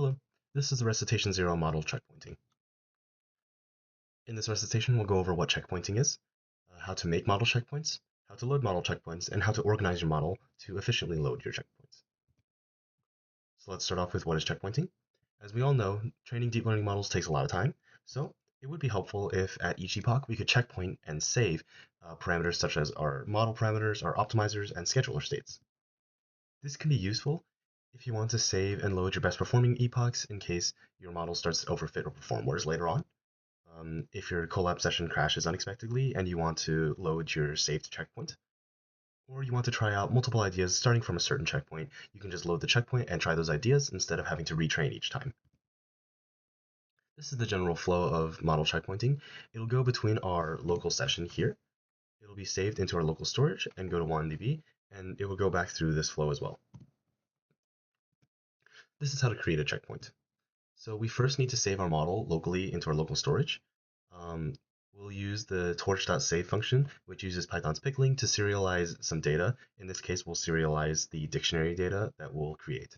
Hello, this is the Recitation 0 model checkpointing. In this recitation, we'll go over what checkpointing is, how to make model checkpoints, how to load model checkpoints, and how to organize your model to efficiently load your checkpoints. So let's start off with what is checkpointing. As we all know, training deep learning models takes a lot of time, so it would be helpful if at each epoch we could checkpoint and save parameters such as our model parameters, our optimizers, and scheduler states. This can be useful if you want to save and load your best performing epochs in case your model starts to overfit or perform worse later on. If your collab session crashes unexpectedly and you want to load your saved checkpoint, or you want to try out multiple ideas starting from a certain checkpoint, you can just load the checkpoint and try those ideas instead of having to retrain each time. This is the general flow of model checkpointing. It'll go between our local session here. It'll be saved into our local storage and go to WANDB, and it will go back through this flow as well. This is how to create a checkpoint. So we first need to save our model locally into our local storage. We'll use the torch.save function, which uses Python's pickling to serialize some data. In this case, we'll serialize the dictionary data that we'll create.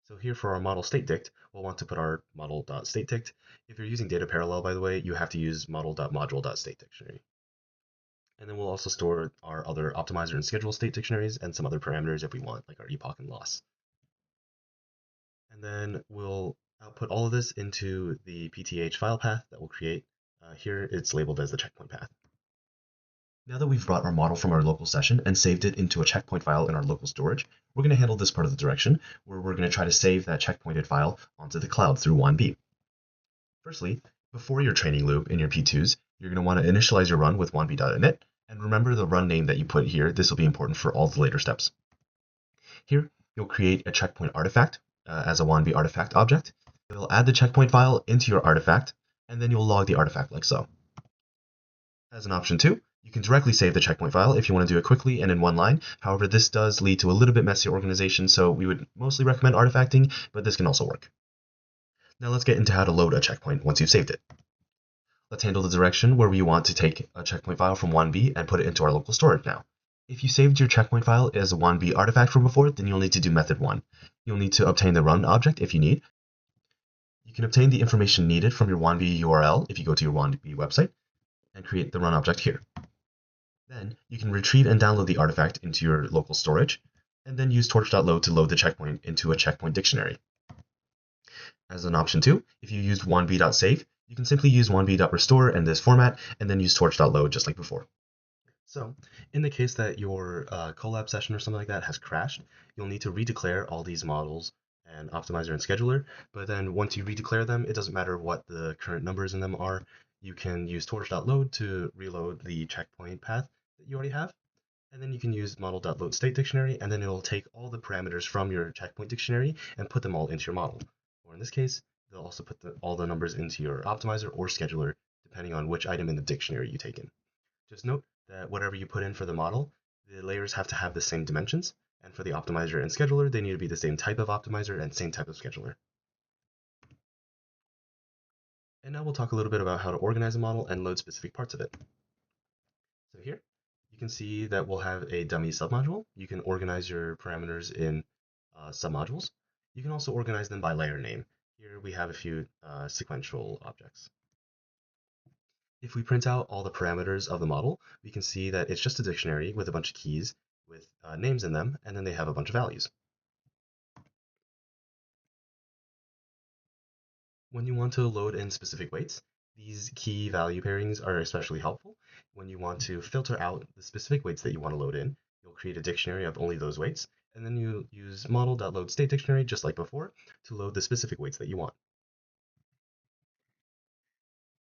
So here for our model state_dict, we'll want to put our model.state_dict. If you're using data parallel, by the way, you have to use model.module.state_dictionary. And then we'll also store our other optimizer and schedule state dictionaries and some other parameters if we want, like our epoch and loss. And then we'll output all of this into the PTH file path that we'll create. Here it's labeled as the checkpoint path. Now that we've brought our model from our local session and saved it into a checkpoint file in our local storage, we're going to handle this part of the direction where we're going to try to save that checkpointed file onto the cloud through WANB. Firstly, before your training loop in your P2s, you're going to want to initialize your run with wanb.init, and remember the run name that you put here. This will be important for all the later steps. Here, you'll create a checkpoint artifact as a wanb artifact object. It'll add the checkpoint file into your artifact, and then you'll log the artifact like so. As an option 2, you can directly save the checkpoint file if you want to do it quickly and in one line. However, this does lead to a little bit messy organization, so we would mostly recommend artifacting, but this can also work. Now let's get into how to load a checkpoint once you've saved it. Let's handle the direction where we want to take a checkpoint file from wanb and put it into our local storage now. If you saved your checkpoint file as a wanb artifact from before, then you'll need to do method 1. You'll need to obtain the run object if you need. You can obtain the information needed from your wanb URL if you go to your wanb website and create the run object here. Then you can retrieve and download the artifact into your local storage, and then use torch.load to load the checkpoint into a checkpoint dictionary. As an option 2, if you used wanb.save, you can simply use wanb.restore in this format, and then use torch.load just like before. So, in the case that your collab session or something like that has crashed, you'll need to redeclare all these models and optimizer and scheduler, but then once you redeclare them, it doesn't matter what the current numbers in them are. You can use torch.load to reload the checkpoint path that you already have, and then you can use model.load state dictionary, and then it'll take all the parameters from your checkpoint dictionary and put them all into your model. Or in this case, they'll also put all the numbers into your optimizer or scheduler, depending on which item in the dictionary you take in. Just note that whatever you put in for the model, the layers have to have the same dimensions, and for the optimizer and scheduler, they need to be the same type of optimizer and same type of scheduler. And now we'll talk a little bit about how to organize a model and load specific parts of it. So here, you can see that we'll have a dummy submodule. You can organize your parameters in submodules. You can also organize them by layer name. Here we have a few sequential objects. If we print out all the parameters of the model, we can see that it's just a dictionary with a bunch of keys with names in them, and then they have a bunch of values. When you want to load in specific weights, these key value pairings are especially helpful. When you want to filter out the specific weights that you want to load in, you'll create a dictionary of only those weights, and then you use model.load_state_dictionary just like before to load the specific weights that you want.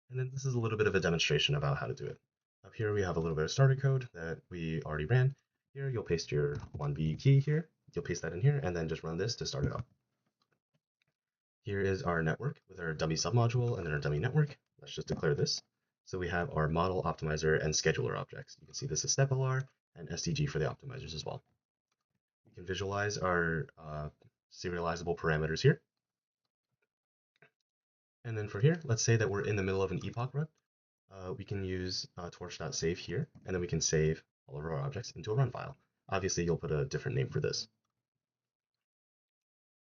And then this is a little bit of a demonstration about how to do it. Up here we have a little bit of starter code that we already ran. Here you'll paste your wanb key here, you'll paste that in here, and then just run this to start it up. Here is our network with our dummy submodule and then our dummy network. Let's just declare this. So we have our model, optimizer, and scheduler objects. You can see this is step_lr and STG for the optimizers as well. We can visualize our serializable parameters here. And then for here, let's say that we're in the middle of an epoch run. We can use torch.save here, and then we can save all of our objects into a run file. Obviously, you'll put a different name for this.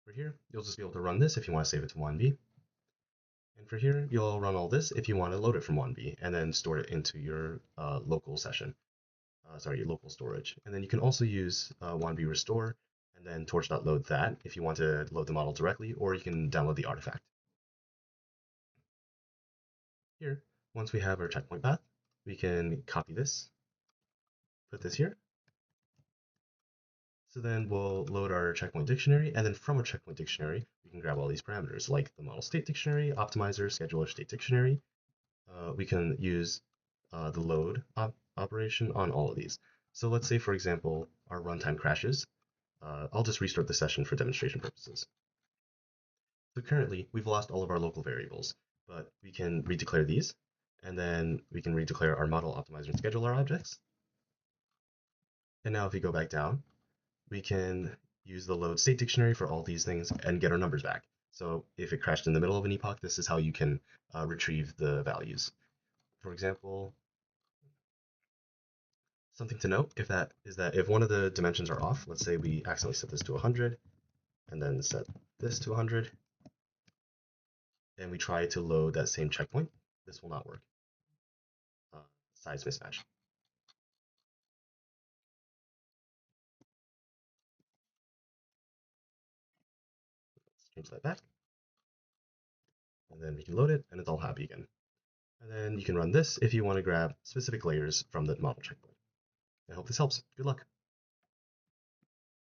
For here, you'll just be able to run this if you want to save it to 1B. And for here, you'll run all this if you want to load it from 1B and then store it into your local session. Your local storage. And then you can also use 1B restore and then torch.load that if you want to load the model directly, or you can download the artifact. Here, once we have our checkpoint path, we can copy this, put this here. So then we'll load our checkpoint dictionary, and then from our checkpoint dictionary, we can grab all these parameters like the model state dictionary, optimizer, scheduler state dictionary. We can use the load operation on all of these. So let's say, for example, our runtime crashes. I'll just restart the session for demonstration purposes. So currently, we've lost all of our local variables, but we can redeclare these, and then we can redeclare our model optimizer and scheduler objects. And now if we go back down, we can use the load state dictionary for all these things and get our numbers back. So if it crashed in the middle of an epoch, this is how you can retrieve the values. For example, something to note is that if one of the dimensions are off, let's say we accidentally set this to 100 and then set this to 100, and we try to load that same checkpoint, this will not work. Size mismatch. Let's change that back, and then we can load it, and it's all happy again. And then you can run this if you want to grab specific layers from the model checkpoint. I hope this helps. Good luck.